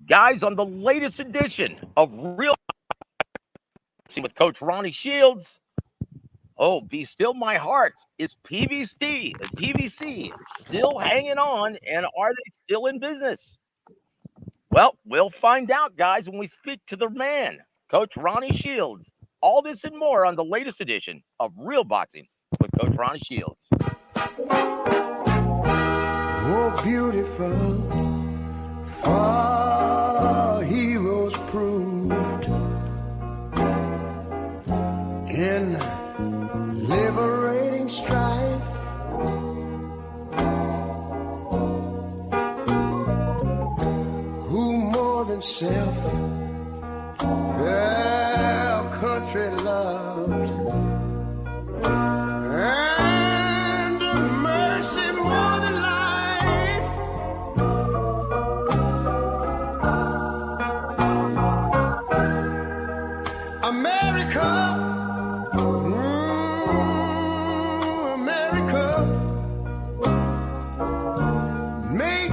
Guys, on the latest edition of Real Boxing with Coach Ronnie Shields. Oh, Be Still My Heart. Is PBC still hanging on, and are they still in business? Well, we'll find out, guys, when we speak to the man, Coach Ronnie Shields. All this and more on the latest edition of Real Boxing with Coach Ronnie Shields. Oh, beautiful, far heroes proved in liberating strife. Who more than self their country loved, and mercy more than life. America, America, make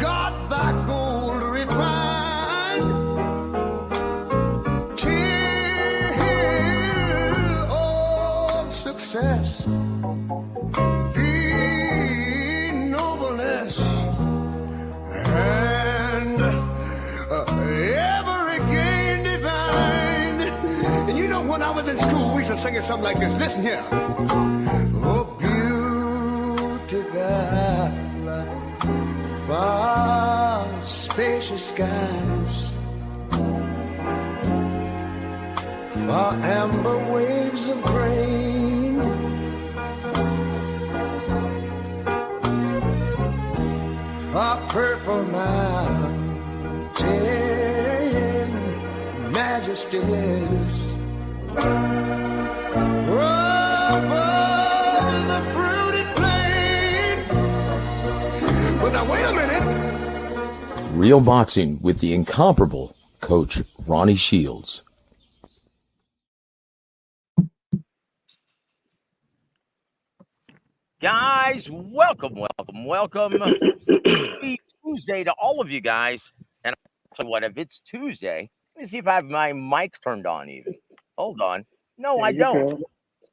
God thy gold refine, till all success be nobleness, and ever again divine. And you know, when I was in school, we used to sing something like this. Listen here. Oh, beautiful, far spacious skies, far amber waves of grain, far purple mountain majesties, over the fruited plain. But now wait a minute. Real Boxing with the incomparable Coach Ronnie Shields. Guys, welcome. Happy Tuesday to all of you guys. And I'll tell you what, if it's Tuesday, let me see if I have my mic turned on even. Hold on. No, I don't.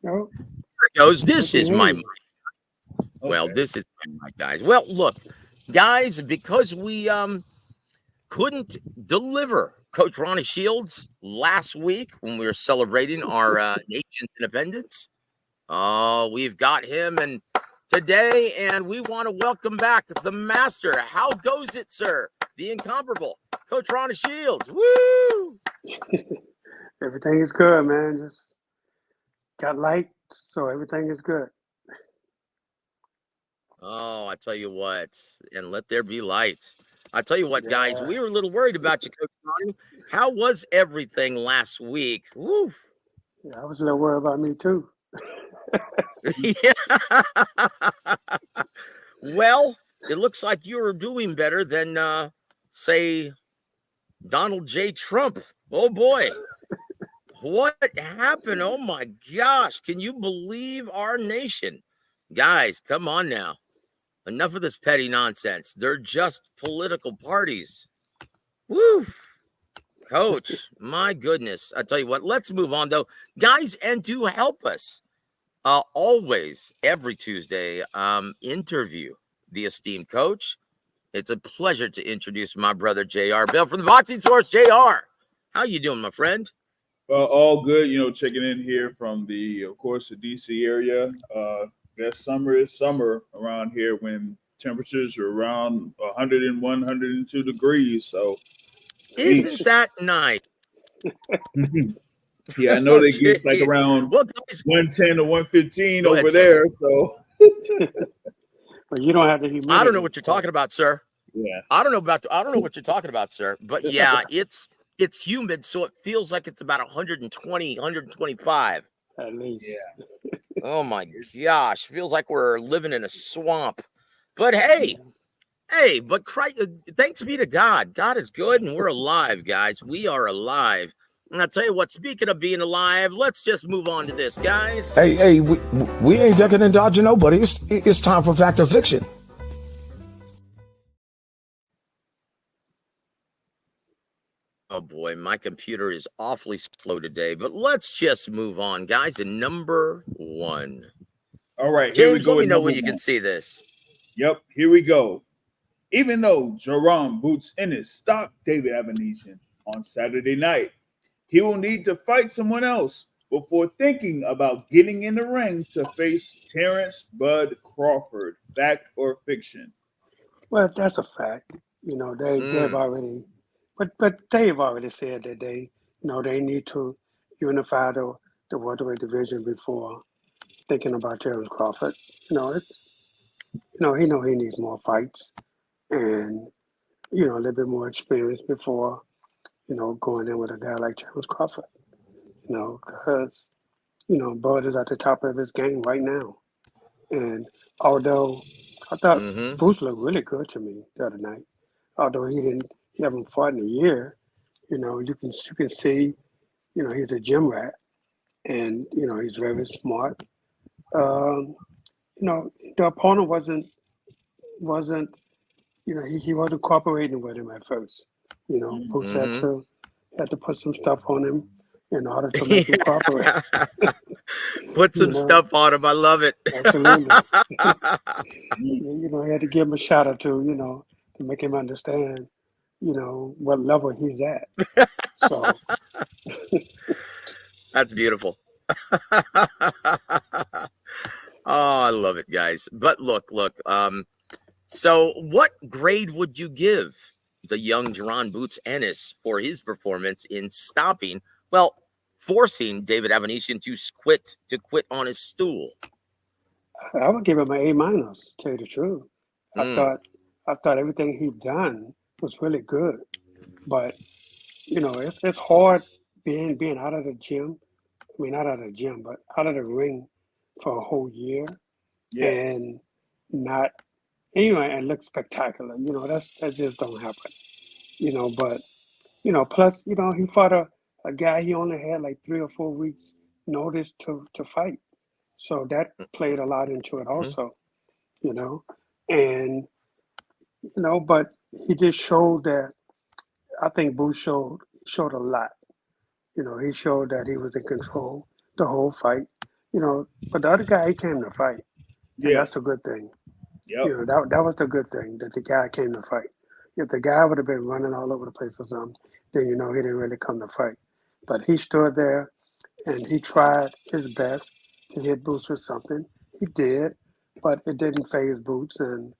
No. There it goes. This is my mic. Well, Okay. this is my mic, guys. Well, look, guys, because we couldn't deliver Coach Ronnie Shields last week when we were celebrating our nation's independence, we've got him and today, and we want to welcome back the master. How goes it, sir? The incomparable Coach Ronnie Shields. Woo! Everything is good, man. Just got light, so everything is good. Oh, I tell you what, and let there be light. I tell you what, guys, we were a little worried about you, Coach Ronnie. How was everything last week? Woo! Yeah, I was a little worried about me too. Yeah. Well, it looks like you're doing better than, say, Donald J. Trump. Oh, boy. What happened? Oh, my gosh. Can you believe our nation? Guys, come on now. Enough of this petty nonsense. They're just political parties. Woo! Coach, my goodness. I tell you what, let's move on, though. Guys, and to help us, always, every Tuesday, interview the esteemed coach. It's a pleasure to introduce my brother, J.R. Bell from the Boxing Source. J.R., how you doing, my friend? All good, checking in here from of course, the D.C. area. That summer is summer around here when temperatures are around 101, 102 degrees. So, isn't that nice? Yeah, I know they get like around 110 or 115 over ahead, there. So, but you don't have the humidity. I don't know what you're talking about, sir. Yeah, I don't know what you're talking about, sir. But yeah, it's humid, so it feels like it's about 120, 125. At least. Yeah. Oh my gosh, feels like we're living in a swamp. But hey, but thanks be to God. God is good, and we're alive, guys. We are alive. And I'll tell you what, speaking of being alive, let's just move on to this, guys. Hey, we ain't ducking and dodging nobody. It's time for fact or fiction. Oh boy, my computer is awfully slow today, but let's just move on, guys. And number one. All right, here we James, go let me with know number when you can one. see this. Yep, here we go. Even though Jerome Boots Ennis stopped David Avanesian on Saturday night, he will need to fight someone else before thinking about getting in the ring to face Terrence Bud Crawford. Fact or fiction? Well, that's a fact. They've Mm, already, but they've already said that they need to unify the welterweight division before thinking about Terrence Crawford. He needs more fights and a little bit more experience before going in with a guy like Terrence Crawford. Because Bud is at the top of his game right now, and although I thought mm-hmm. Bruce looked really good to me the other night, although he haven't fought in a year, you can see, he's a gym rat, and he's very smart. Um, the opponent wasn't he wasn't cooperating with him at first. Boots Mm-hmm. had to put some stuff on him in order to make him cooperate. Put You some know, stuff on him. I love it. absolutely. Mm. He had to give him a shot or two, to make him understand, what level he's at. So, That's beautiful. Oh, I love it, guys. But look. So what grade would you give the young Jerron Boots Ennis for his performance in stopping, well, forcing David Avanesian to quit on his stool? I would give him an A minus, to tell you the truth. I Mm, thought I thought everything he done was really good. But, it's hard being out of the gym. I mean, not out of the gym, but out of the ring for a whole year Yeah, and not and look spectacular. That just don't happen. But plus, he fought a guy he only had like 3 or 4 weeks notice to fight. So that played a lot into it mhm, also, you know. And but he just showed that I think Booth showed a lot. He showed that he was in control the whole fight. But the other guy he came to fight, and yeah, that's the good thing. yep, That was the good thing that the guy came to fight. If the guy would have been running all over the place or something, then he didn't really come to fight. But he stood there and he tried his best to hit Boots with something. He did, but it didn't phase Boots, and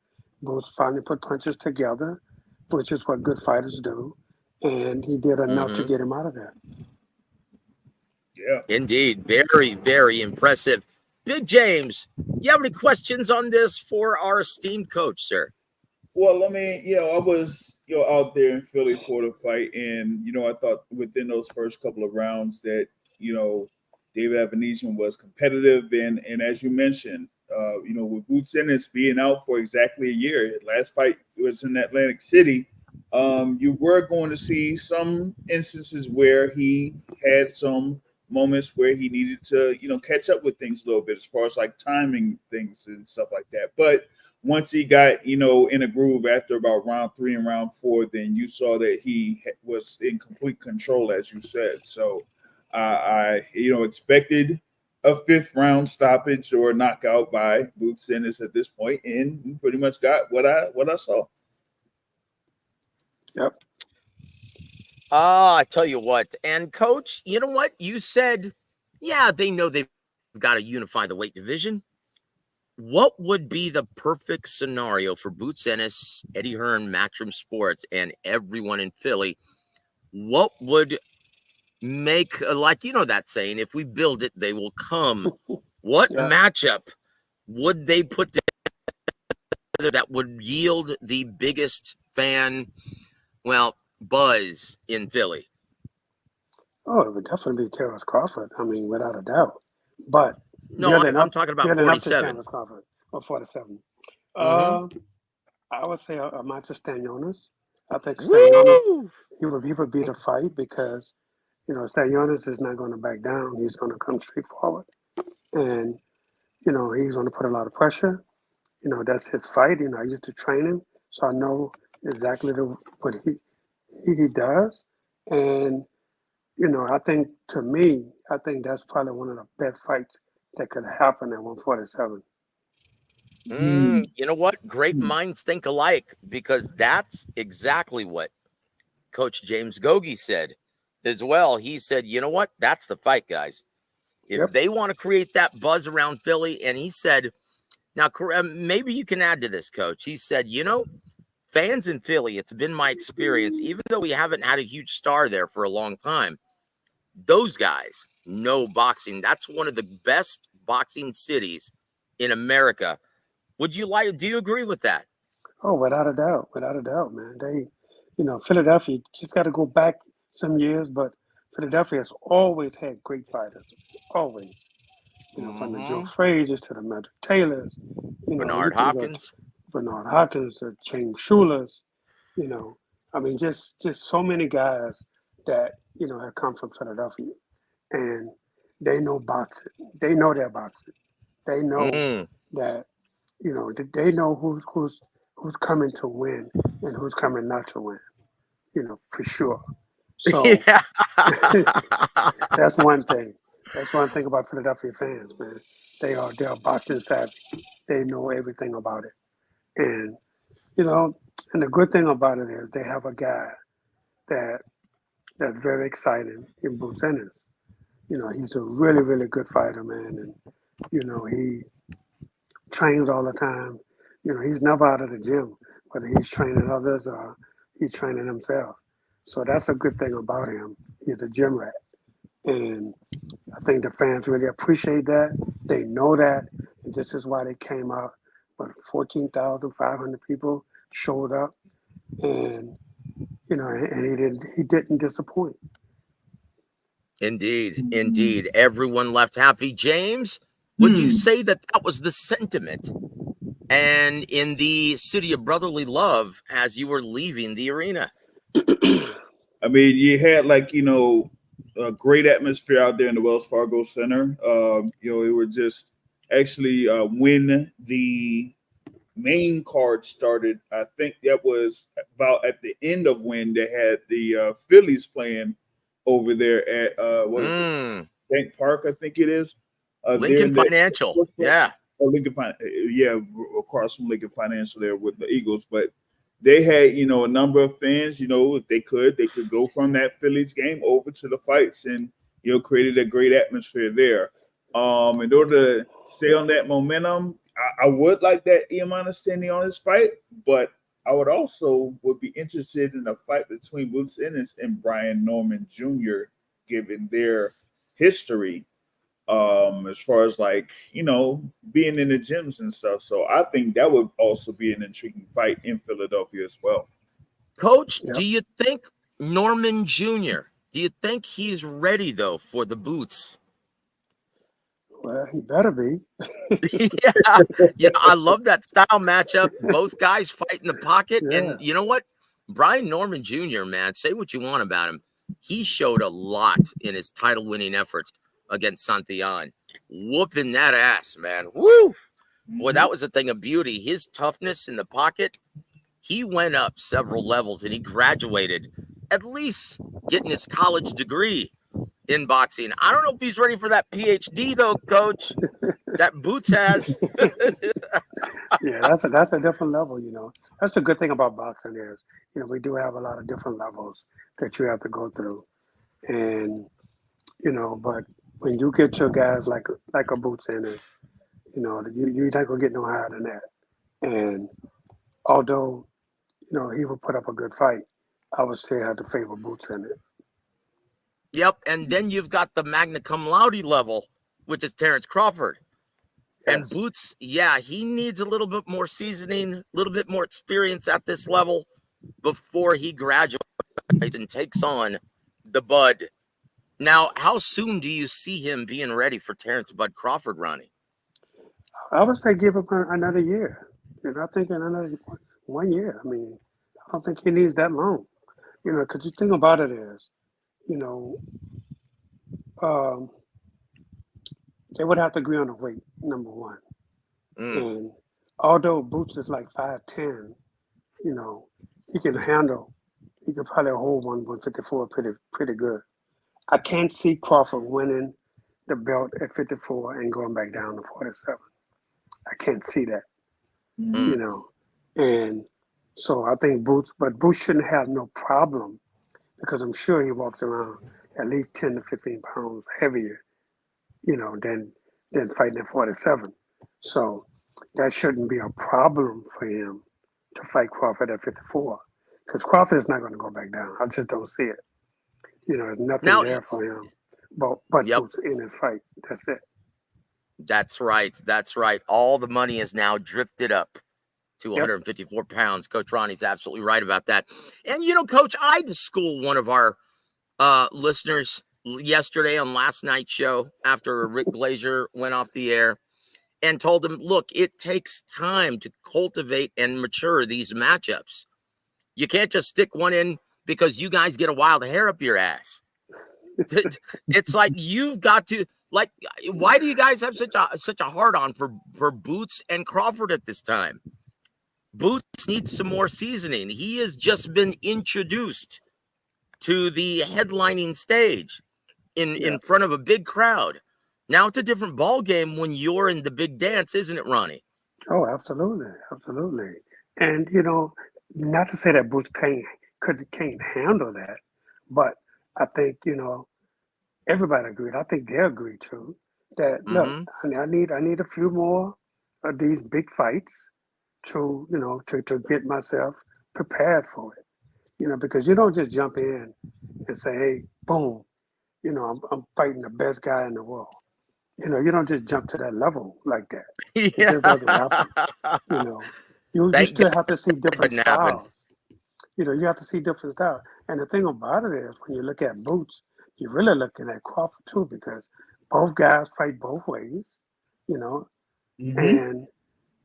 Boots finally put punches together, which is what good fighters do. And he did enough to mhm. get him out of there. yeah. Indeed. Very, very impressive. Big James, you have any questions on this for our esteemed coach, sir? Well, I mean, I was, out there in Philly for the fight, and I thought within those first couple of rounds that David Avanesian was competitive, and as you mentioned, with Boots Ennis being out for exactly a year, his last fight was in Atlantic City. You were going to see some instances where he had some moments where he needed to, catch up with things a little bit as far as like timing things and stuff like that, but once he got in a groove after about round 3 and round 4, then you saw that he was in complete control, as you said. So I expected a 5th round stoppage or knockout by Boots Ennis at this point, and he pretty much got what I saw. Yep. I tell you what. And coach, you know what? You said, yeah, they know they've got to unify the weight division. What would be the perfect scenario for Boots Ennis, Eddie Hearn, Matchroom Sports, and everyone in Philly? What would make, like, that saying, if we build it, they will come? What Yeah. matchup would they put together that would yield the biggest buzz in Philly? Oh, it would definitely be Terrence Crawford. I mean, without a doubt. But No, building I'm up, talking about building up to 47. Terrence Crawford or 47. Mm-hmm. Uh, I would say Amata Stanionis. I think Stanionis Woo! he would beat a fight because Stanionis is not going to back down. He's going to come straight forward, and he's going to put a lot of pressure. That's his fight. I used to train him, so I know exactly what he does, And I think to me, I think that's probably one of the best fights that could happen at 147. Hmm. You know what? Great minds think alike, because that's exactly what Coach James Gogi said as well. He said, you know what? That's the fight, guys. If Yep. they want to create that buzz around Philly, and he said, now maybe you can add to this, Coach. He said, fans in Philly, it's been my experience, even though we haven't had a huge star there for a long time, those guys know boxing. That's one of the best boxing cities in America. Do you agree with that? Oh, without a doubt, man. Philadelphia just got to go back some years, but Philadelphia has always had great fighters, always. From the Joe Mm-hmm. Frazier's to the Medrick Taylors. You Bernard can go to Hopkins. Bernard Hopkins to James Schulers. You know, I mean, just so many guys that have come from Philadelphia, and they know boxing. They know their boxing. They know Mm. that they know who's coming to win and who's coming not to win. For sure. So Yeah. that's one thing. That's one thing about Philadelphia fans, man. They are boxing savvy. They know everything about it. And you know, and the good thing about it is they have a guy that that's very exciting in Boots Ennis. He's a really, really good fighter, man. And he trains all the time. He's never out of the gym, whether he's training others or he's training himself. So that's a good thing about him. He's a gym rat. And I think the fans really appreciate that. They know that. And this is why they came out. But 14,500 people showed up, and and he didn't disappoint. Indeed. Everyone left happy. James, would you Hmm. say that that was the sentiment? And in the city of brotherly love as you were leaving the arena? I mean, you had a great atmosphere out there in the Wells Fargo Center. It was just actually when the main card started. I think that was about at the end of when they had the Phillies playing over there at what is it, Mm, Bank Park? I think it is. There Lincoln in the Financial. Yeah. Lincoln, yeah, across from Lincoln Financial there with the Eagles, but they had a number of fans. If they could go from that Phillies game over to the fights, and created a great atmosphere there. In order to stay on that momentum, I would like that Iman standing on his fight, but I would be interested in a fight between Boots Ennis and Brian Norman Jr. given their history, as far as being in the gyms and stuff. So I think that would also be an intriguing fight in Philadelphia as well. Coach, do Yep. you think Norman Jr., do you think he's ready, though, for the boots? Well, he better be. Yeah. I love that style matchup. Both guys fight in the pocket. Yeah. And you know what? Brian Norman Jr., man, say what you want about him. He showed a lot in his title winning efforts against Santillan. Whooping that ass, man. Woo! Boy, Mhm. that was a thing of beauty. His toughness in the pocket, he went up several levels and he graduated, at least getting his college degree in boxing. I don't know if he's ready for that PhD, though, Coach. That Boots has. Yeah, that's a different level. That's the good thing about boxing is, we do have a lot of different levels that you have to go through, and but when you get to guys like a Boots Ennis, you're not gonna get no higher than that. And although he would put up a good fight, I would say I have to favor Boots Ennis. Yep. And then you've got the magna cum laude level, which is Terrence Crawford. And Yes, Boots, yeah, he needs a little bit more seasoning, a little bit more experience at this level before he graduates and takes on the Bud. Now, how soon do you see him being ready for Terrence Bud Crawford, Ronnie? I would say give him another year. I think in another 1 year. I mean, I don't think he needs that long. Because the thing about it is, you know, um, they would have to agree on the weight, number one. Mm, And although Boots is like 5'10", you know, he can handle, he could probably hold 154 pretty good. I can't see Crawford winning the belt at 54 and going back down to 47. I can't see that, Mm. you know. And so I think Boots shouldn't have no problem because I'm sure he walks around at least 10 to 15 pounds heavier, than fighting at 47. So that shouldn't be a problem for him to fight Crawford at 54 because Crawford is not going to go back down. I just don't see it. There's nothing Now, there for him but yep, Boots in his fight. That's it. that's right. That's right. All the money is now drifted up to Yep. 154 pounds. Coach Ronnie's absolutely right about that. And, Coach, I had to school one of our listeners yesterday on last night's show after Rick Glazier went off the air and told him, look, it takes time to cultivate and mature these matchups. You can't just stick one in because you guys get a wild hair up your ass. It's like you've got to, like, why do you guys have such a hard on for Boots and Crawford at this time? Boots needs some more seasoning. He has just been introduced to the headlining stage in front of a big crowd. Now it's a different ball game when you're in the big dance, isn't it, Ronnie? Oh, absolutely, absolutely. And not to say that Boots can't handle that, but I think everybody agreed. I think they agree too that look, Mm-hmm. I need a few more of these big fights to get myself prepared for it. Because you don't just jump in and say, hey, boom, I'm fighting the best guy in the world. You don't just jump to that level like that. It Yeah. just doesn't happen. You know, you Thank still God have to see it different didn't happen. styles. You have to see different styles. And the thing about it is, when you look at Boots, you're really looking at Crawford too, because both guys fight both ways. You know, Mm-hmm. and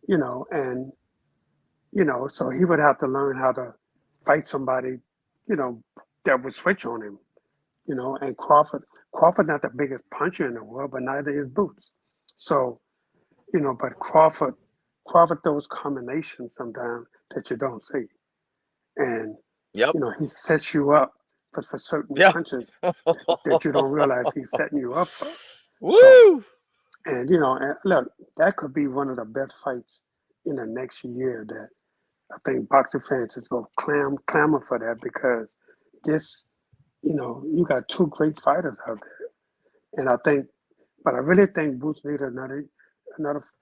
you know, and so he would have to learn how to fight somebody, that would switch on him. And Crawford not the biggest puncher in the world, but neither is Boots. So, but Crawford throws combinations sometimes that you don't see. And, Yep. he sets you up for certain Yeah. punches that you don't realize he's setting you up for. So, Woo! and look, that could be one of the best fights in the next year that I think boxing fans is going to clamor for that because this, you got two great fighters out there. And I really think Boots need another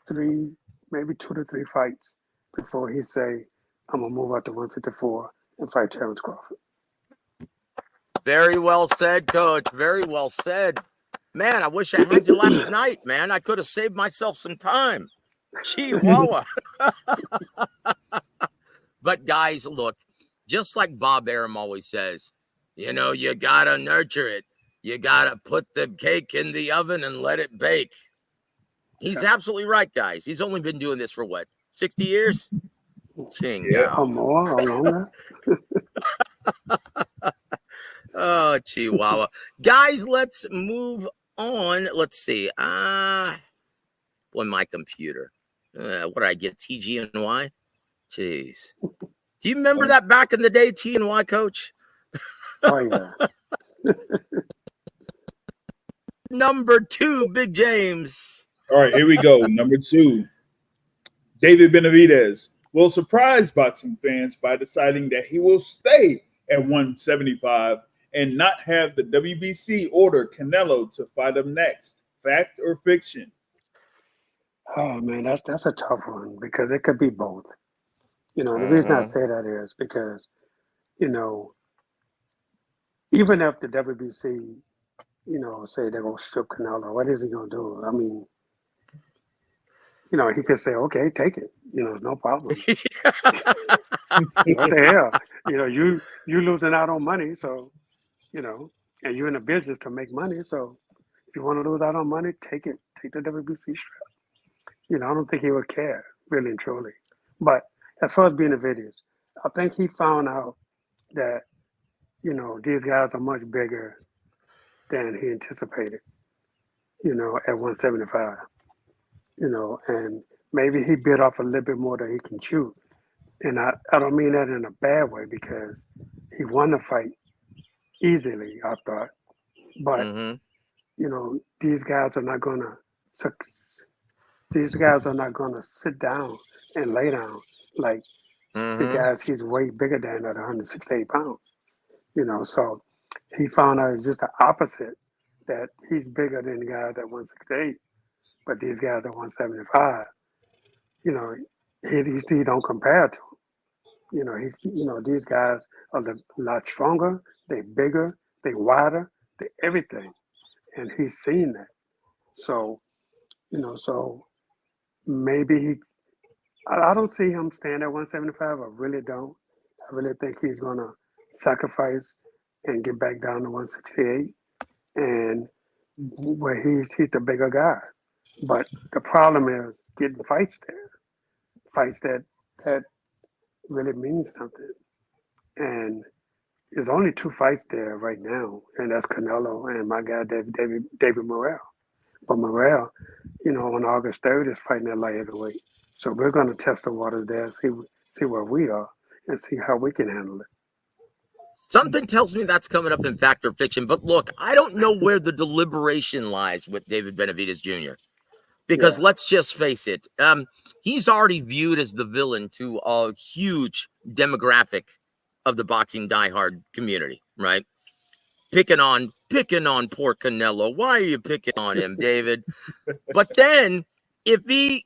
three, maybe 2 to 3 fights before he say, I'm gonna move out to 154 and fight Terrence Crawford. Very well said, Coach. Very well said. Man, I wish I had you last night, man. I could have saved myself some time. Chihuahua. But guys, look, just like Bob Arum always says, you gotta nurture it. You gotta put the cake in the oven and let it bake. He's absolutely right, guys. He's only been doing this for what, 60 years? King Yeah. Or now. more, or longer. Oh, Chihuahua. Guys, let's move on. Let's see. Boy, my computer. What did I get? TG&Y? Jeez. Do you remember that back in the day, T&Y, Coach? Oh yeah. Number 2, Big James. All right, here we go. Number 2, David Benavidez will surprise boxing fans by deciding that he will stay at 175 and not have the WBC order Canelo to fight him next. Fact or fiction? Oh man, that's a tough one because it could be both. The reason I Mm-hmm. say that is because, even if the WBC, say they're gonna strip Canelo, what is he gonna do? I mean, he could say, okay, take it. No problem. What the hell? You losing out on money, so and you're in a business to make money. So if you want to lose out on money, take it. Take the WBC strip. I don't think he would care, really and truly. But as far as being a videos, I think he found out that, these guys are much bigger than he anticipated, at 175, and maybe he bit off a little bit more than he can chew. And I don't mean that in a bad way because He won the fight easily, I thought. But Mm-hmm. you know, these guys are not gonna these guys are not gonna sit down and lay down like the Mm-hmm. guys he's way bigger than at 168 pounds. You know, so he found out it's just the opposite that he's bigger than the guys at 168, but these guys at 175, you know, he don't compare to him. You know, these guys are a lot stronger, they bigger, they wider, they everything. And he's seen that. So, you know, so maybe I don't see him staying at 175. I really don't. I really think he's going to sacrifice and get back down to 168 and where he's the bigger guy. But the problem is getting fights there, fights that really means something. And there's only two fights there right now, and that's Canelo and my guy David Morrell. But Morrell, you know, on August 3rd is fighting at light heavyweight. So we're going to test the waters there, see where we are, and see how we can handle it. Something tells me that's coming up in Fact or Fiction. But look, I don't know where the deliberation lies with David Benavidez Jr. Because let's just face it, he's already viewed as the villain to a huge demographic of the boxing diehard community, right? Picking on poor Canelo. Why are you picking on him, David? But then if he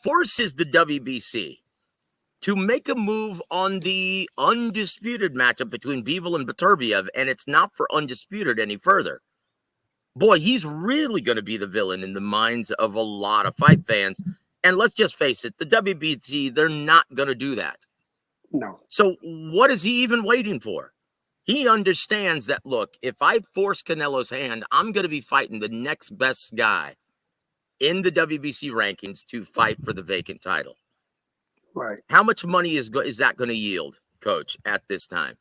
forces the WBC to make a move on the undisputed matchup between Bivol and Beterbiev, and it's not for undisputed any further, boy, he's really going to be the villain in the minds of a lot of fight fans. And let's just face it, the WBC, they're not going to do that. No. So what is he even waiting for? He understands that, look, if I force Canelo's hand, I'm going to be fighting the next best guy in the WBC rankings to fight for the vacant title. Right. How much money is that going to yield, Coach, at this time?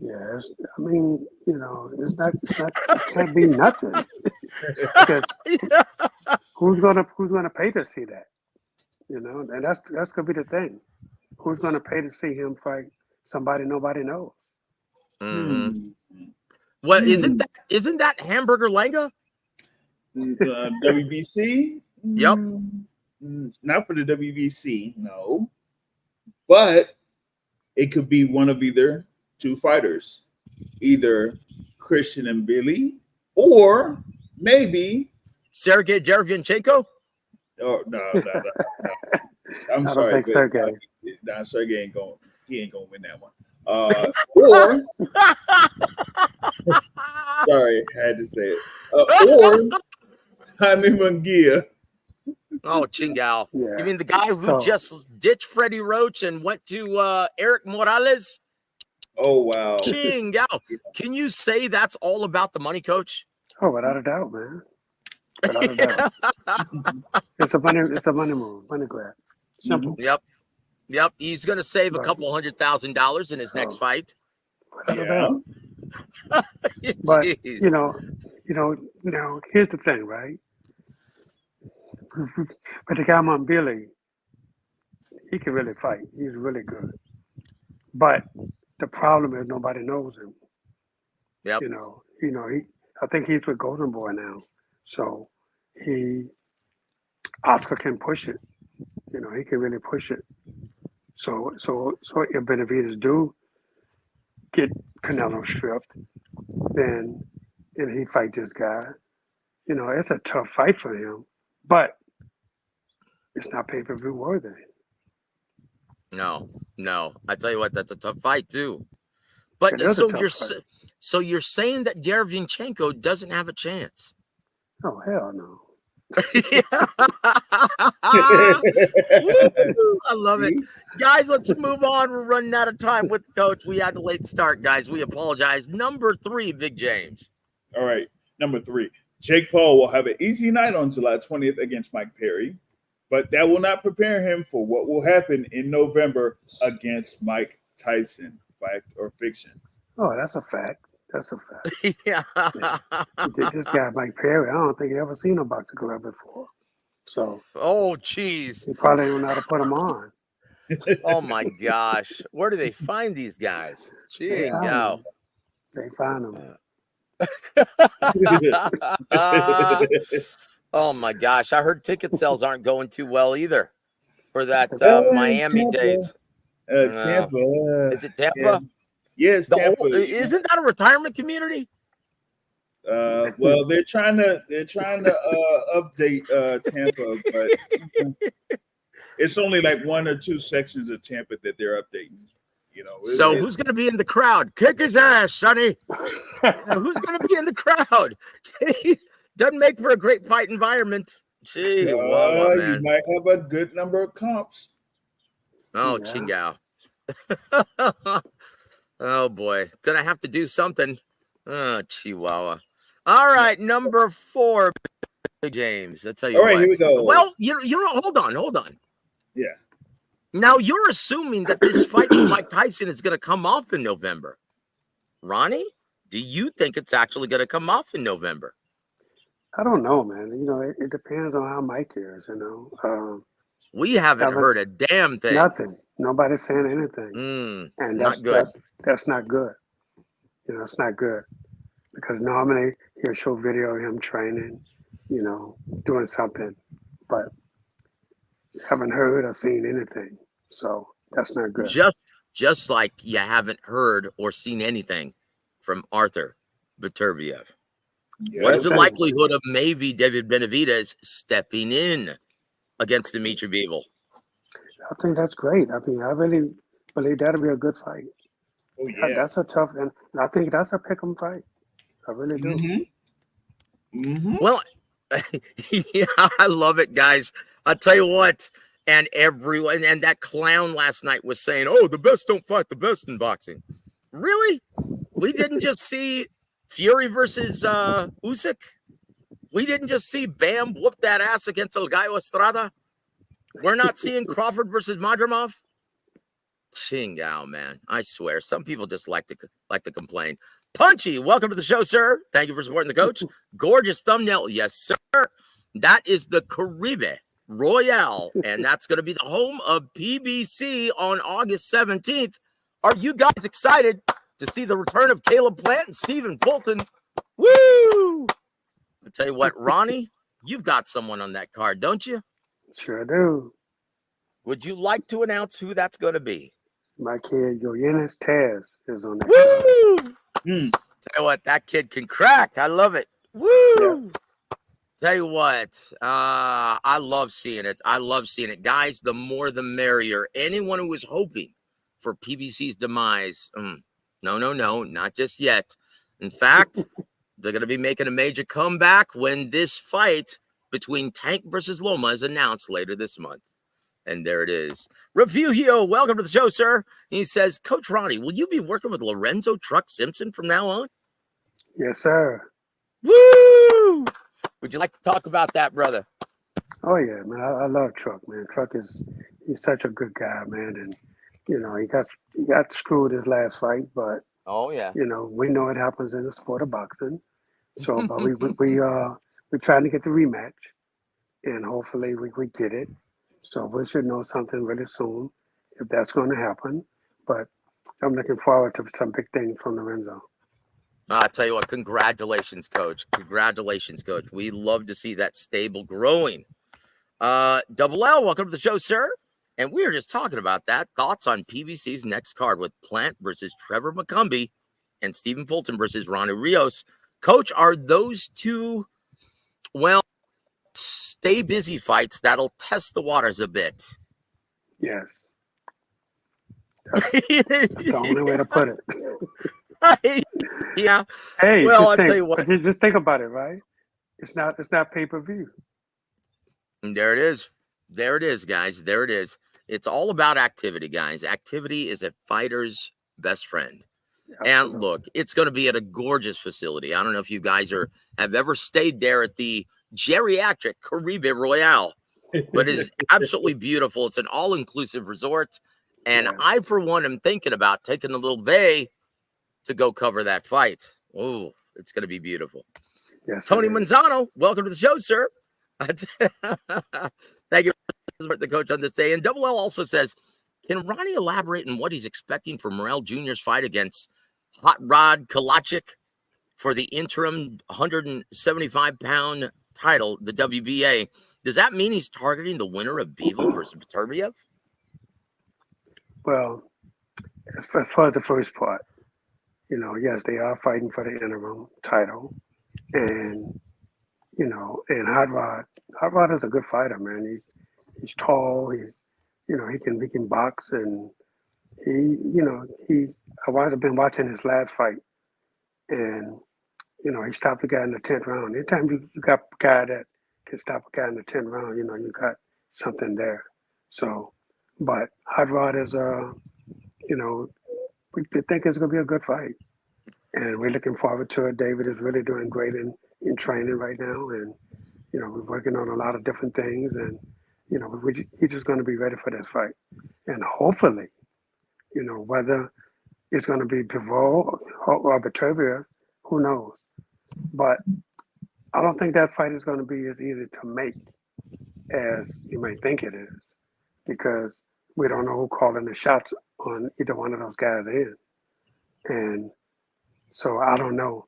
Yes. I mean, you know, it can't be nothing. Because who's gonna pay to see that? You know, and that's gonna be the thing. Who's gonna pay to see him fight somebody nobody knows? Mm-hmm. Well, isn't that Hamburger Lenga? WBC? Yep. Not for the WBC, no. But it could be one of either two fighters, either Christian and Billy, or maybe Sergey Derevyanchenko. Oh no. I'm I sorry, don't think Sergey. Sergey ain't going. He ain't going to win that one. Or sorry, I had to say it. Or Jaime Munguia. Oh, Chingao. Yeah. You mean the guy who just ditched Freddie Roach and went to Eric Morales? Oh, wow. Chingao. Can you say that's all about the money, Coach? Oh, without a doubt, man. Without a doubt. It's a money move, money grab. Simple. Yep. He's going to save a couple $100,000 in his next fight. Without a doubt. But you know, here's the thing, right? But the guy Billy, he can really fight. He's really good. But the problem is nobody knows him. Yep. I think he's with Golden Boy now. So Oscar can push it. You know, he can really push it. So if Benavidez do get Canelo stripped, then he fight this guy. You know, it's a tough fight for him, but it's not pay-per-view worthy. No. I tell you what, that's a tough fight too. But so you're saying that Derevyanchenko doesn't have a chance? Oh, hell no. I love it. Guys, let's move on. We're running out of time with the coach. We had a late start, guys. We apologize. Number 3, Big James. All right. Number 3. Jake Paul will have an easy night on July 20th against Mike Perry, but that will not prepare him for what will happen in November against Mike Tyson. Fact or fiction? Oh, that's a fact. That's a fact. Yeah. This guy, Mike Perry, I don't think he ever seen a boxing glove before. So. Oh, jeez. He probably don't know how to put them on. Oh my gosh. Where do they find these guys? They Gee, found go. them. They found them. Oh my gosh. I heard ticket sales aren't going too well either for that Miami Tampa. date. Tampa. Is it Tampa? Yes, Tampa. Isn't that a retirement community? Well, they're trying to update Tampa, but it's only like 1 or 2 sections of Tampa that they're updating. You know. So who's going to be in the crowd? Kick his ass, Sonny. Who's going to be in the crowd? Doesn't make for a great fight environment. Gee, wow, man. You might have a good number of comps. Oh, Yeah. Chingao. Oh boy, gonna have to do something. Oh, Chihuahua. All right, number 4, James. I'll tell you. All right, what. here we go. Well, you know, hold on. Yeah. Now you're assuming that this fight with Mike Tyson is gonna come off in November. Ronnie, do you think it's actually gonna come off in November? I don't know, man. You know, it depends on how Mike is. You know, We haven't heard a damn thing. nothing. Nobody's saying anything, and that's not good. That's not good. You know, it's not good because normally he'll show video of him training, you know, doing something, but haven't heard or seen anything. So that's not good. Just like you haven't heard or seen anything from Arthur Beterbiev. Yeah. What is the likelihood of maybe David Benavidez stepping in against Dimitri Bivol? I think that's great. I mean, I really believe that'll be a good fight. Oh yeah. That's a tough, and I think that's a pick'em fight. I really do. Mm-hmm. Well, yeah, I love it, guys. I'll tell you what, and everyone, and that clown last night was saying, "Oh, the best don't fight the best in boxing." Really? We didn't just see Fury versus Usyk. We didn't just see Bam whoop that ass against El Gallo Estrada. We're not seeing Crawford versus Madrimov. Chingao, man. I swear. Some people just like to complain. Punchy, welcome to the show, sir. Thank you for supporting the coach. Gorgeous thumbnail. Yes, sir. That is the Caribe Royale, and that's going to be the home of PBC on August 17th. Are you guys excited to see the return of Caleb Plant and Stephen Fulton? Woo! I'll tell you what, Ronnie, you've got someone on that card, don't you? Sure do. Would you like to announce who that's going to be? My kid, Yoyenis Taz, is on that card. Woo! Tell you what, that kid can crack. I love it. Woo! Yeah. Tell you what, I love seeing it. I love seeing it. Guys, the more the merrier. Anyone who was hoping for PBC's demise, no, not just yet. In fact, they're going to be making a major comeback when this fight between Tank versus Loma is announced later this month. And there it is. Refugio, welcome to the show, sir. He says, Coach Ronnie, will you be working with Lorenzo Truck Simpson from now on? Yes, sir. Woo! Would you like to talk about that, brother? Oh, yeah, man. I love Truck, man. Truck he's such a good guy, man. And, you know, he got screwed his last fight, but, oh, yeah. You know, we know it happens in the sport of boxing. So, but we're trying to get the rematch, and hopefully we get it. So we should know something really soon if that's going to happen. But I'm looking forward to some big things from Lorenzo. I'll tell you what, congratulations, Coach. Congratulations, Coach. We love to see that stable growing. W.A.W, welcome to the show, sir. And we were just talking about that. Thoughts on PBC's next card with Plant versus Trevor McCumbee and Stephen Fulton versus Ronnie Rios. Coach, are those two, well, stay busy fights that'll test the waters a bit? Yes. That's the only way to put it. Yeah. Hey, well, I'll tell you what. Just think about it, right? It's not pay-per-view. And there it is. There it is, guys. There it is. It's all about activity, guys. Activity is a fighter's best friend. Absolutely. And look, it's going to be at a gorgeous facility. I don't know if you guys have ever stayed there at the geriatric Caribe Royale, but it is absolutely beautiful. It's an all-inclusive resort. And yeah. I, for one, am thinking about taking a little bay to go cover that fight. Oh, it's going to be beautiful. Yes, Tony Manzano, welcome to the show, sir. Thank you for the coach on this day. And W.A.W also says, Can Ronnie elaborate on what he's expecting for Morrell Jr.'s fight against Hot Rod Kalachik for the interim 175-pound title, the WBA? Does that mean he's targeting the winner of Bivol versus Beterbiev? Well, as far as the first part, yes, they are fighting for the interim title, and and Hot Rod is a good fighter, man. He's tall. He can box, and I've been watching his last fight, and he stopped the guy in the 10th round. Anytime you got a guy that can stop a guy in the 10th round, you got something there. So, but Hot Rod is we think it's going to be a good fight, and we're looking forward to it. David is really doing great in training right now, and we're working on a lot of different things, and he's just going to be ready for this fight, and hopefully, whether it's going to be Bivol or Beterbiev, who knows? But I don't think that fight is going to be as easy to make as you may think it is, because we don't know who calling the shots on either one of those guys in. And so I don't know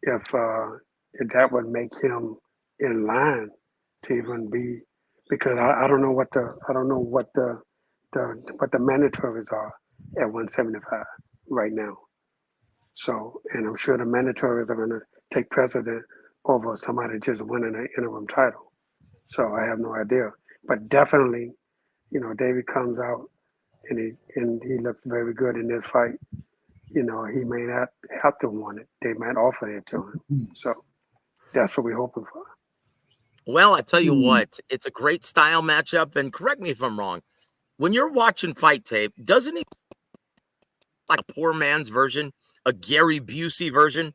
if that would make him in line to even be, because I don't know what the mandatories are at 175 right now. So, and I'm sure the mandatories are going to take precedent over somebody just winning an interim title. So I have no idea, but definitely, David comes out and he looks very good in this fight. He may not have to want it. They might offer it to him. So that's what we're hoping for. Well, I tell you what, it's a great style matchup. And correct me if I'm wrong. When you're watching fight tape, doesn't he like a poor man's version, a Gary Busey version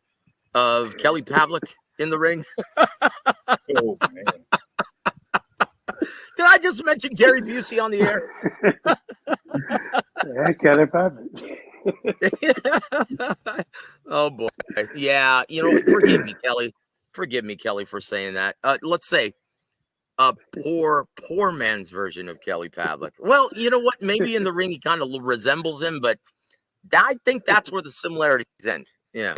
of Kelly Pavlik in the ring? Oh, man. Did I just mention Gary Busey on the air? Yeah, Kelly Pavlik. Oh boy. Yeah, forgive me, Kelly. Forgive me, Kelly, for saying that. Let's say a poor man's version of Kelly Pavlik. Well, you know what? Maybe in the ring he kind of resembles him, but I think that's where the similarities end. Yeah.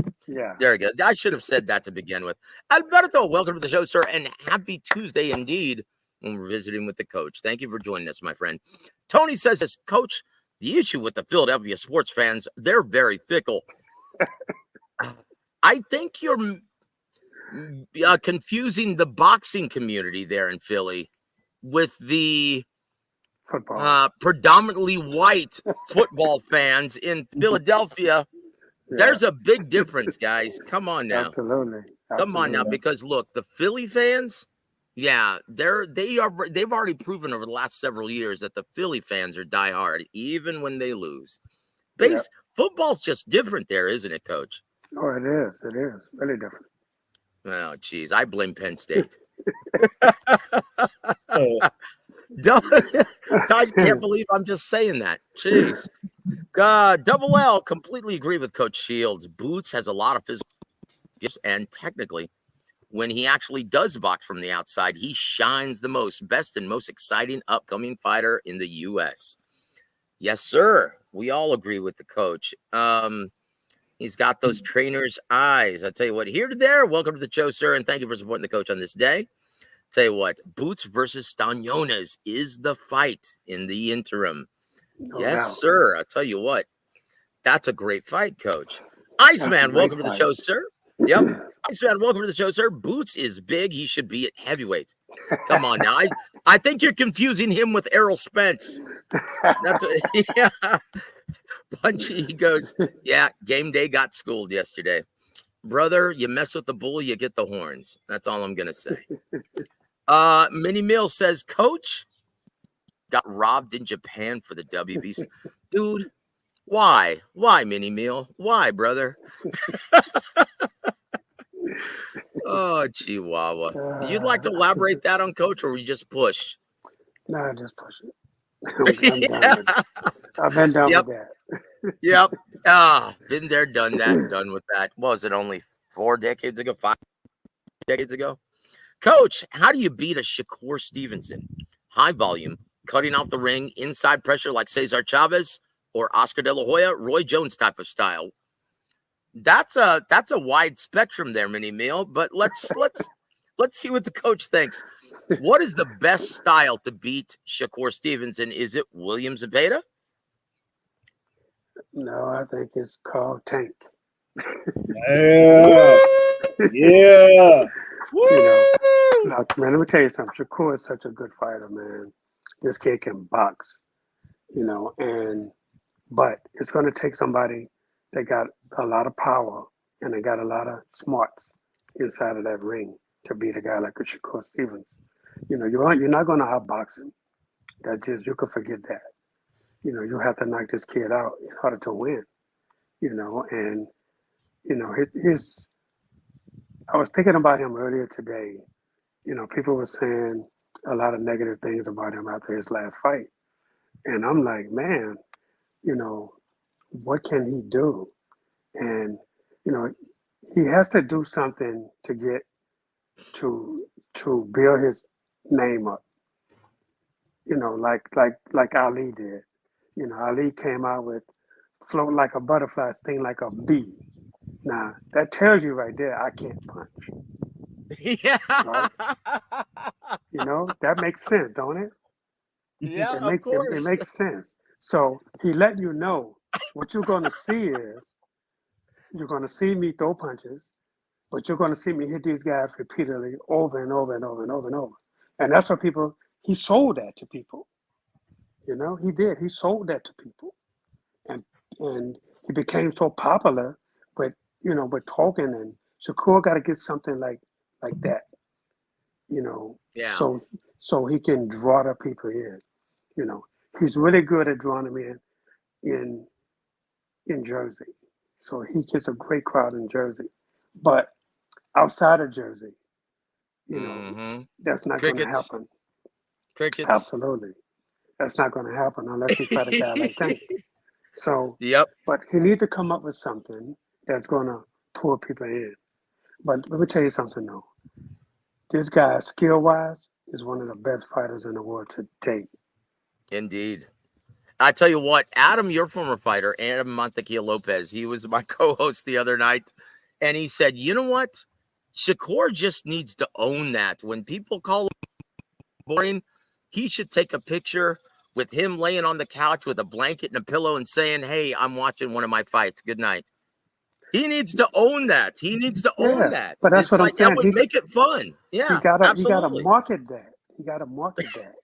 There you go. I should have said that to begin with. Alberto, welcome to the show, sir, and happy Tuesday indeed when we're visiting with the coach. Thank you for joining us, my friend. Tony says this, Coach, the issue with the Philadelphia sports fans, they're very fickle. I think you're confusing the boxing community there in Philly with the predominantly white football fans in Philadelphia. There's a big difference, guys. Come on now. Absolutely. Come on now, because look, the Philly fans, they've already proven over the last several years that the Philly fans are diehard, even when they lose. Football's just different there, isn't it, Coach? Oh, it is. It is really different. Oh, geez, I blame Penn State. I can't believe I'm just saying that. Jeez. W.A.W. completely agree with Coach Shields. Boots has a lot of physical gifts, and technically, when he actually does box from the outside, he shines the most. Best and most exciting upcoming fighter in the U.S. Yes, sir. We all agree with the coach. He's got those trainer's eyes. I tell you what, here to there. Welcome to the show, sir, and thank you for supporting the coach on this day. Tell you what, Boots versus Staniones is the fight in the interim. Yes, sir. I tell you what, that's a great fight, Coach. Iceman, welcome to the show, sir. Yep. Iceman, welcome to the show, sir. Boots is big. He should be at heavyweight. Come on now. I think you're confusing him with Errol Spence. That's Punchy, he goes, game day got schooled yesterday. Brother, you mess with the bull, you get the horns. That's all I'm going to say. Minnie Mills says, Coach got robbed in Japan for the WBC. Dude, why? Why, Minnie Mill? Why, brother? Oh, Chihuahua. You'd like to elaborate that on Coach, or we just push? No, just push it. I've been done with that. Yep. Been there, done that, done with that. What was it, only 5 decades ago? Coach, how do you beat a Shakur Stevenson? High volume, cutting off the ring, inside pressure like Cesar Chavez or Oscar De La Hoya, Roy Jones type of style. That's a wide spectrum there, Mini Meal. But let's see what the coach thinks. What is the best style to beat Shakur Stevenson? Is it Williams and Beta? No, I think it's called Tank. Yeah. Yeah. Look, man, let me tell you something. Shakur is such a good fighter, man. This kid can box, but it's going to take somebody that got a lot of power and they got a lot of smarts inside of that ring to beat a guy like a Shakur Stevens. You're not going to outbox him. You could forget that. You have to knock this kid out in order to win. And his. I was thinking about him earlier today. People were saying a lot of negative things about him after his last fight, and I'm like, man, what can he do? And he has to do something to get to build his name up. Like Ali did. Ali came out with float like a butterfly, sting like a bee. Now that tells you right there, I can't punch. Yeah. Right? That makes sense, don't it? Yeah, Of course. It makes sense. So he let you know what you're going to see is you're going to see me throw punches, but you're going to see me hit these guys repeatedly over and over and over and over and over. And that's what he sold that to people. He did. He sold that to people. And he became so popular with talking, and Shakur got to get something like that, Yeah. so he can draw the people in. He's really good at drawing them in Jersey. So he gets a great crowd in Jersey. But outside of Jersey, that's not going to happen. Crickets. Absolutely. That's not going to happen unless he fight a guy like Tank. So, yep. But he needs to come up with something that's going to pull people in. But let me tell you something, though. This guy, skill-wise, is one of the best fighters in the world to date. Indeed. I tell you what, Adam, your former fighter, Adam Montequilla Lopez, he was my co-host the other night, and he said, you know what? Shakur just needs to own that. When people call him boring, he should take a picture with him laying on the couch with a blanket and a pillow and saying, hey, I'm watching one of my fights. Good night. He needs to own that. He needs to own that. But that's what I'm saying. That would make it fun. Yeah, he gotta absolutely. market that. He got to market that.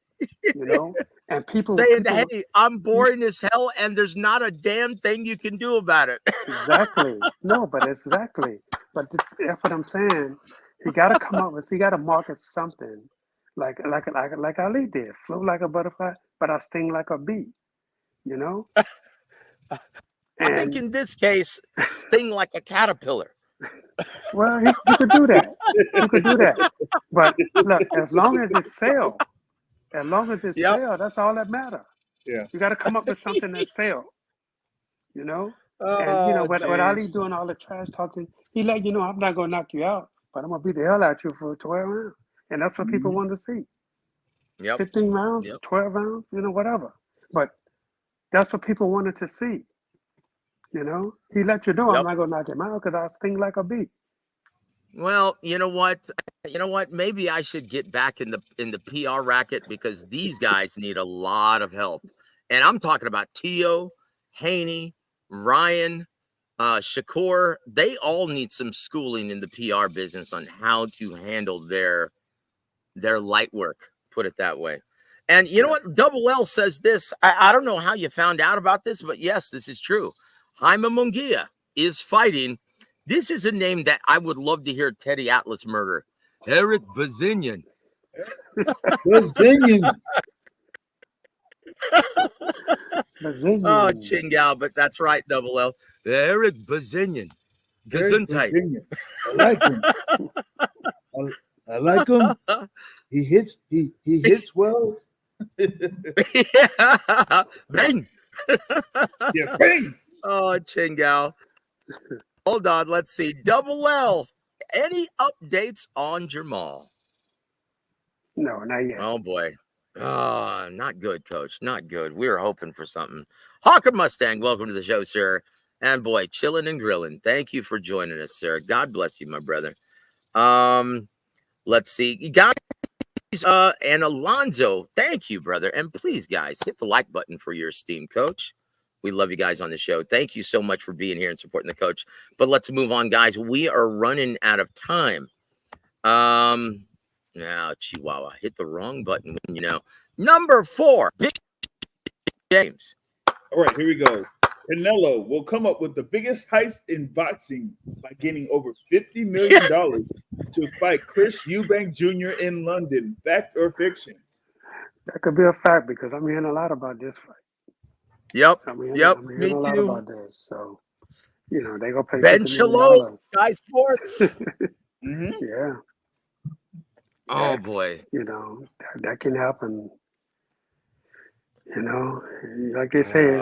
And people saying, hey, I'm boring as hell, and there's not a damn thing you can do about it. Exactly. No, but exactly. But that's what I'm saying. He got to come up with. He got to market something like Ali did. Float like a butterfly, but I sting like a bee. I think in this case, sting like a caterpillar. Well, you could do that. You could do that. But look, as long as it sells, that's all that matters. Yeah. You got to come up with something that sells. And with Ali doing all the trash talking, he let you know, I'm not gonna knock you out, but I'm gonna beat the hell out of you for 12 rounds. And that's what people want to see. 15 rounds, 12 rounds, whatever. But that's what people wanted to see. He let you know I'm not gonna knock him out because I sting like a bee. Well, you know what? Maybe I should get back in the PR racket because these guys need a lot of help. And I'm talking about Tio, Haney, Ryan, Shakur. They all need some schooling in the PR business on how to handle their light work, put it that way. And you know what? W.A.W says this. I don't know how you found out about this, but yes, this is true. Jaime Munguia is fighting. This is a name that I would love to hear Teddy Atlas murder. Eric Bazinian. Bazinian. Oh, Chingal, but that's right, W.A.W. Eric Bazinian. Gesundheit. I like him. I like him. He hits well. Yeah. Bang. Yeah, bang. Oh, Chingal. Hold on, let's see. W.A.W, any updates on Jamal? No, not yet. Oh boy. Oh, not good, Coach. Not good. We were hoping for something. Hawker Mustang, welcome to the show, sir. And boy, chilling and grilling. Thank you for joining us, sir. God bless you, my brother. Let's see. You guys, and Alonzo, thank you, brother. And please, guys, hit the like button for your esteemed coach. We love you guys on the show. Thank you so much for being here and supporting the coach. But let's move on, guys. We are running out of time. Now, Chihuahua, hit the wrong button. Number 4, Big James. All right, here we go. Canelo will come up with the biggest heist in boxing by getting over $50 million to fight Chris Eubank Jr. in London. Fact or fiction? That could be a fact because I'm hearing a lot about this fight. Yep. I'm hearing Me a lot too. about this. So, they gonna pay Ben $50 Shalom, million. Sky Sports. Yeah. Oh boy. That can happen. Like they say,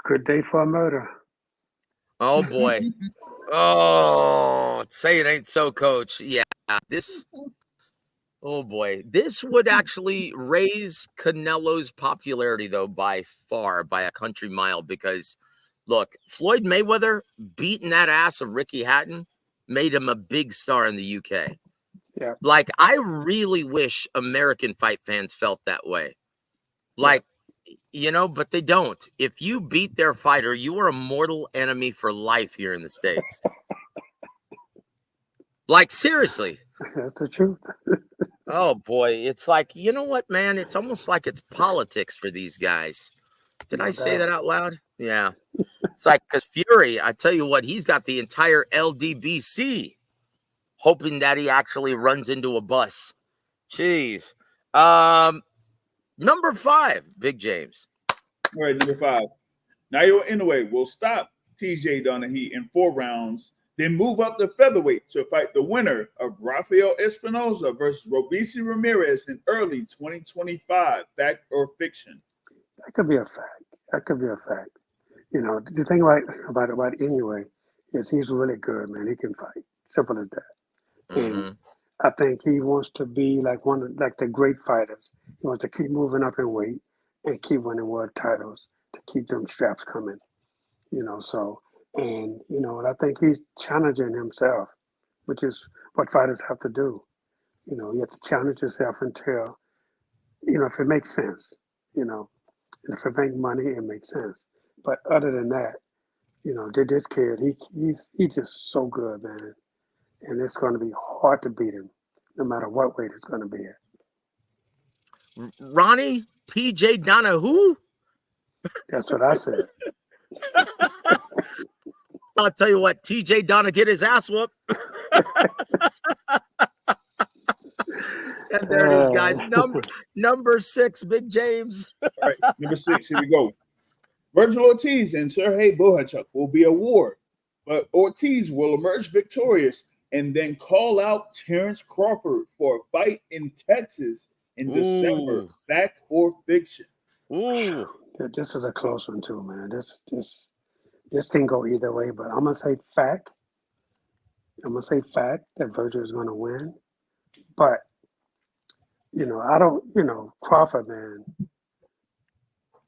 good day for a murder. Oh boy. Oh, say it ain't so, Coach. Yeah, this. Oh boy, this would actually raise Canelo's popularity though by far, by a country mile. Because look, Floyd Mayweather beating that ass of Ricky Hatton made him a big star in the UK. Yeah. Like, I really wish American fight fans felt that way. Like, but they don't. If you beat their fighter, you are a mortal enemy for life here in the States. Like, seriously. That's the truth. Oh, boy. It's like, you know what, man? It's almost like it's politics for these guys. Did I say that out loud? Yeah. It's like, because Fury, I tell you what, he's got the entire LDBC hoping that he actually runs into a bus. Jeez. Number 5, Big James. All right, number 5. Naoya Inoue will stop TJ Donaghy in 4 rounds, then move up to featherweight to fight the winner of Rafael Espinoza versus Robeisy Ramirez in early 2025. Fact or fiction? That could be a fact. The thing about Inoue is he's really good, man. He can fight. Simple as that. And I think he wants to be like the great fighters. He wants to keep moving up in weight and keep winning world titles to keep them straps coming. And I think he's challenging himself, which is what fighters have to do. You have to challenge yourself until, if it makes sense, and if it makes money, it makes sense. But other than that, this kid, he's just so good, man. And it's going to be hard to beat him, no matter what weight it's going to be at. Ronnie T.J. Donahue? That's what I said. I'll tell you what, T.J. Donahue get his ass whooped. And there it is, guys. Number 6, Big James. All right, number 6, here we go. Virgil Ortiz and Sergey Bohachuk will be a war, but Ortiz will emerge victorious and then call out Terrence Crawford for a fight in Texas in December. Fact or fiction? Ooh. This is a close one too, man. This can go either way, but I'm gonna say fact. That Virgil is gonna win. But I don't. Crawford, man.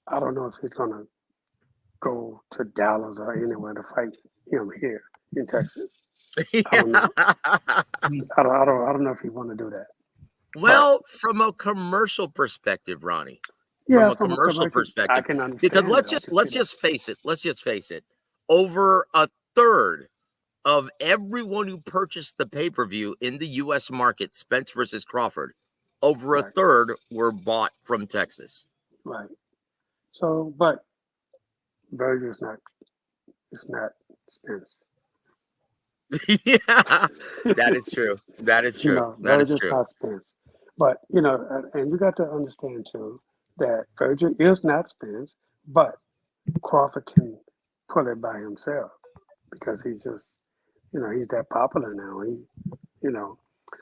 I don't know if he's gonna go to Dallas or anywhere to fight him here in Texas. I don't know. I don't know if he want to do that. Well, from a commercial perspective, Ronnie. Yeah, from a commercial perspective, I can understand. Because let's just face it. Over a third of everyone who purchased the pay-per-view in the U.S. market, Spence versus Crawford, over a third were bought from Texas. Right. So, but Virgil's not. It's not Spence. Yeah, that is true. That is true. That is true. Not Spence. But and you got to understand too that Virgil is not Spence, but Crawford can pull it by himself because he's just, he's that popular now.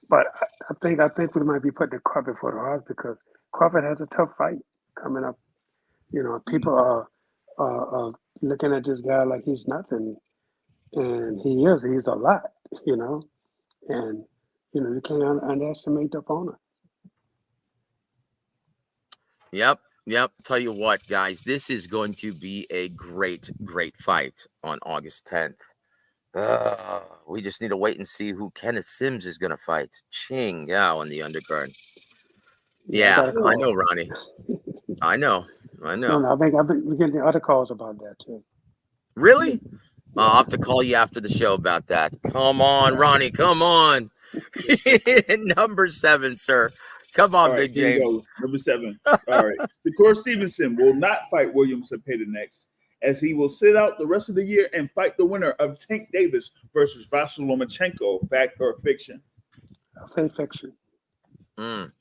But I think we might be putting the cart before the horse because Crawford has a tough fight coming up. People are looking at this guy like he's nothing. And he's a lot, and you can't underestimate the opponent. Yep. Tell you what, guys, this is going to be a great fight on August 10th. We just need to wait and see who Kenneth Sims is going to fight. Ching Yao on the undercard. Yeah, I know, Ronnie. I know. No, I think we're getting other calls about that too. Really? I'll have to call you after the show about that. Come on, Ronnie. Come on. Number 7, sir. Come on, All right, Big here you James. go. Number 7. All right. Shakur Stevenson will not fight William Cepeda next, as he will sit out the rest of the year and fight the winner of Tank Davis versus Vasyl Lomachenko. Fact or fiction? I say fiction. Mm.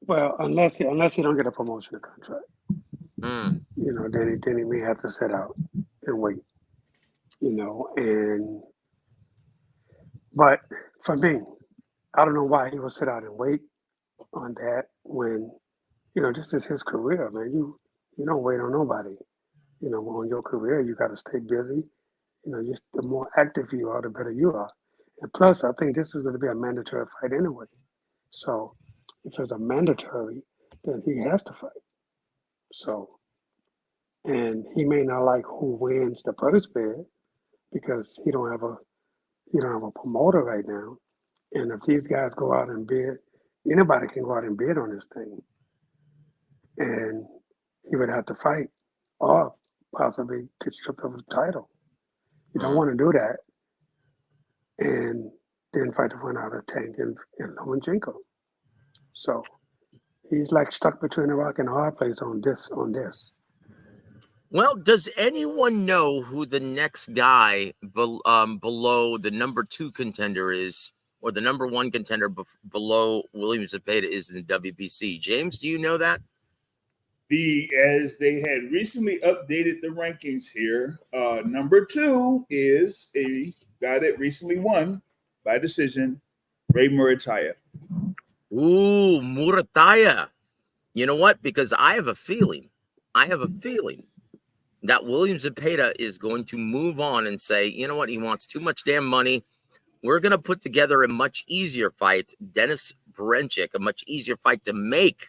Well, unless he don't get a promotion or contract, Mm. you know, then he may have to sit out and wait. You know, but for me, I don't know why he would sit out and wait on that when, you know, this is his career, man. You don't wait on nobody. You know, on your career, you got to stay busy. You know, just the more active you are, the better you are. And plus, I think this is going to be a mandatory fight anyway. So if it's a mandatory, then he has to fight. So, and he may not like who wins the purse bid because he don't have a promoter right now. And if these guys go out and bid, anybody can go out and bid on this thing. And he would have to fight or possibly get stripped of the title. You don't want to do that. And then fight to find out a Tank and Lomachenko. So he's like stuck between a rock and a hard place on this. Well, does anyone know who the next guy below the number 2 contender is, or the number 1 contender below William Cepeda is in the WBC? James, do you know that? As they had recently updated the rankings here, number 2 is a guy that recently won by decision, Ray Murataya. Ooh, Murataya. You know what? Because I have a feeling that William Cepeda is going to move on and say, you know what? He wants too much damn money. We're going to put together a much easier fight. Dennis Berenchik, a much easier fight to make.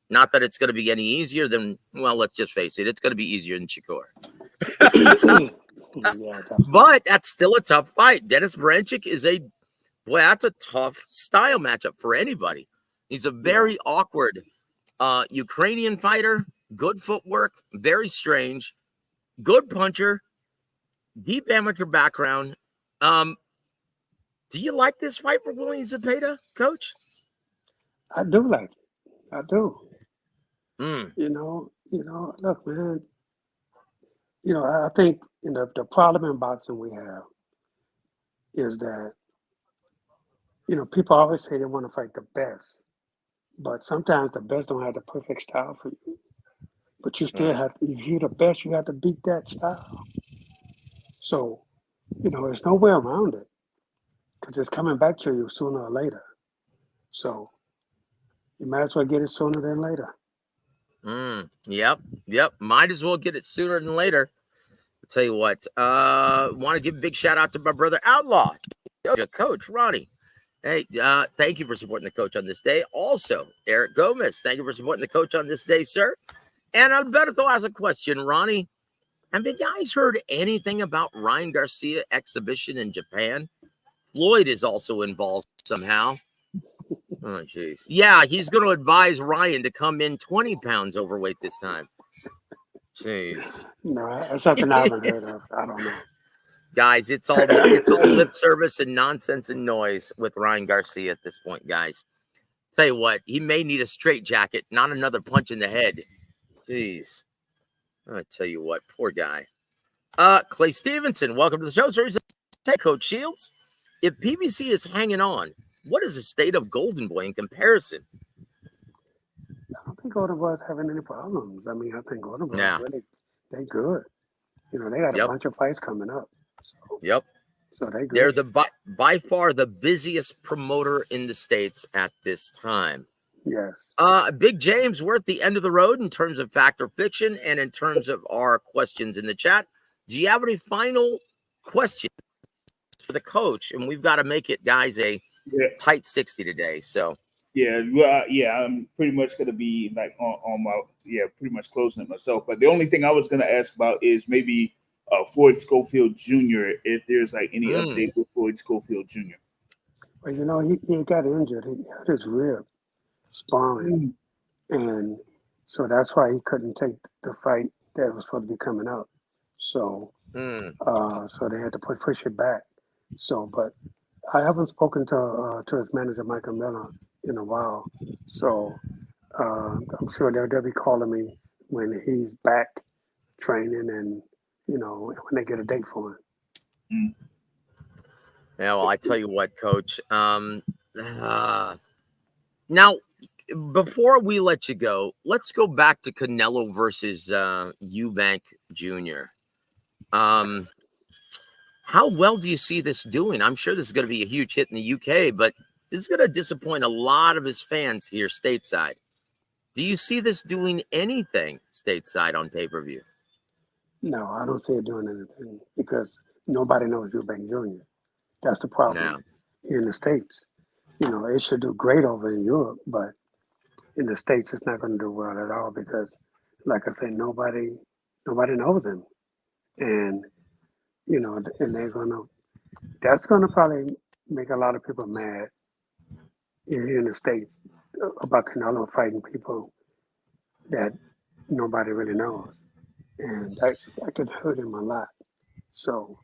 Not that it's going to be any easier than, well, let's just face it. It's going to be easier than Shakur. But that's still a tough fight. Dennis Berenchik is that's a tough style matchup for anybody. He's a very awkward Ukrainian fighter, good footwork, very strange, good puncher, deep amateur background. Do you like this fight for William Cepeda, Coach? I do like it. I do. Mm. You know, look, man. You know, I think the problem in boxing we have is that, you know, people always say they want to fight the best, but sometimes the best don't have the perfect style for you. But you still have, if you're the best, you have to beat that style. So, you know, there's no way around it because it's coming back to you sooner or later. So you might as well get it sooner than later. Yep. Might as well get it sooner than later. I'll tell you what, want to give a big shout out to my brother Outlaw, Coach Ronnie. Hey, thank you for supporting the coach on this day. Also, Eric Gomez, thank you for supporting the coach on this day, sir. And Alberto has a question, Ronnie. Have you guys heard anything about Ryan Garcia exhibition in Japan? Floyd is also involved somehow. Oh, jeez. Yeah, he's going to advise Ryan to come in 20 pounds overweight this time. Jeez. No, that's something I haven't heard of. I don't know. Guys, it's all lip service and nonsense and noise with Ryan Garcia at this point, guys. Tell you what, he may need a straight jacket, not another punch in the head. Jeez. I tell you what, poor guy. Clay Stevenson, welcome to the show, sir. Hey, Coach Shields. If PBC is hanging on, what is the state of Golden Boy in comparison? I don't think Golden Boy's having any problems. I mean, I think Golden Boy really, they good. You know, they got a bunch of fights coming up. So, So they good. They're by far the busiest promoter in the States at this time. Yes. Big James, we're at the end of the road in terms of fact or fiction and in terms of our questions in the chat. Do you have any final questions for the coach? And we've got to make it, guys, a tight 60 today. So Yeah, well, yeah, I'm pretty much gonna be like on my pretty much closing it myself. But the only thing I was gonna ask about is maybe Floyd Schofield Jr. If there's like any update with Floyd Schofield Jr. But you know, he got injured. He hurt his rib sparring, and so that's why he couldn't take the fight that was supposed to be coming up. So, so they had to push it back. So, but I haven't spoken to his manager Michael Miller in a while. So I'm sure they'll be calling me when he's back training, and you know, when they get a date for him. Yeah, well, I tell you what, Coach. Now, before we let you go, let's go back to Canelo versus Eubank Jr. How well do you see this doing? I'm sure this is going to be a huge hit in the UK, but this is going to disappoint a lot of his fans here stateside. Do you see this doing anything stateside on pay-per-view? No, I don't see it doing anything because nobody knows Eubank Jr. That's the problem here in the States. You know, it should do great over in Europe, but in the States, it's not going to do well at all because, like I said, nobody knows him. And, you know, and that's going to probably make a lot of people mad here in the States about Canelo fighting people that nobody really knows. And that could hurt him a lot. So,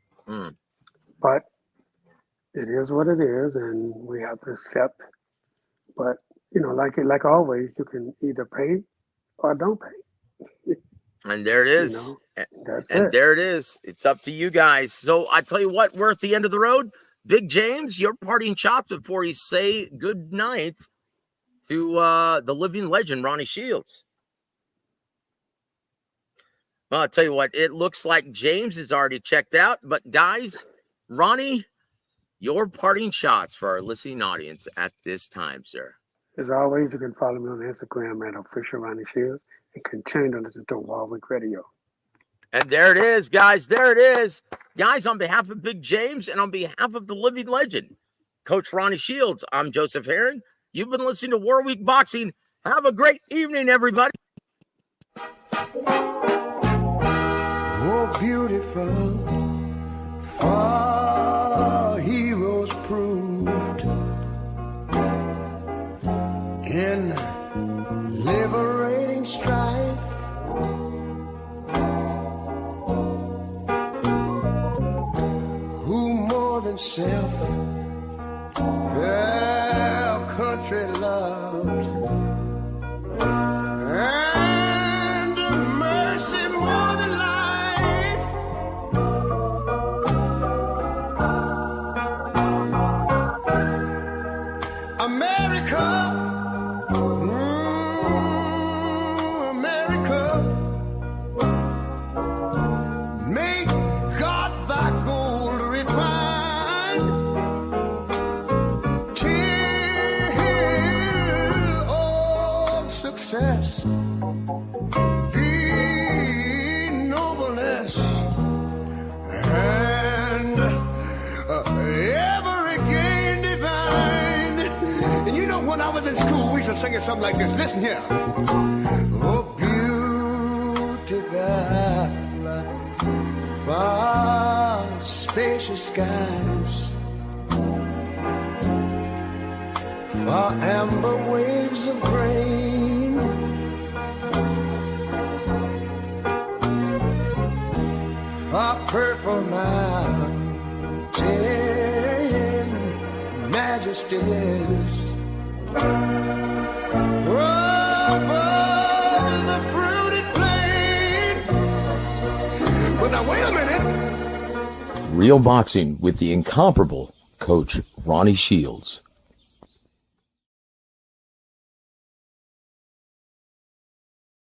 but it is what it is, and we have to accept. But, you know, like always, you can either pay or don't pay. And there it is. You know, that's and it. there it is. It's up to you guys. So I tell you what, we're at the end of the road. Big James, your parting shots before you say good night to the living legend, Ronnie Shields. Well, I'll tell you what, it looks like James is already checked out. But guys, Ronnie, your parting shots for our listening audience at this time, sir. As always, you can follow me on Instagram at official Ronnie Shields and continue to listen to Warwick Radio. And there it is, guys. There it is. Guys, on behalf of Big James and on behalf of the living legend, Coach Ronnie Shields, I'm Joseph Herron. You've been listening to Warwick Boxing. Have a great evening, everybody. Oh, beautiful, far heroes proved in liberating strife. Who more than self their country loved, and mercy more than life. America, America, make God thy gold refined, till all success be nobleness, and ever again divine. And you know, when I was in school, we used to sing it something like this. Listen here. Oh, beautiful, far spacious skies, far amber waves of grain, far purple mountain majesties, over the fruited plain. But now wait a minute. Real Boxing with the incomparable Coach Ronnie Shields.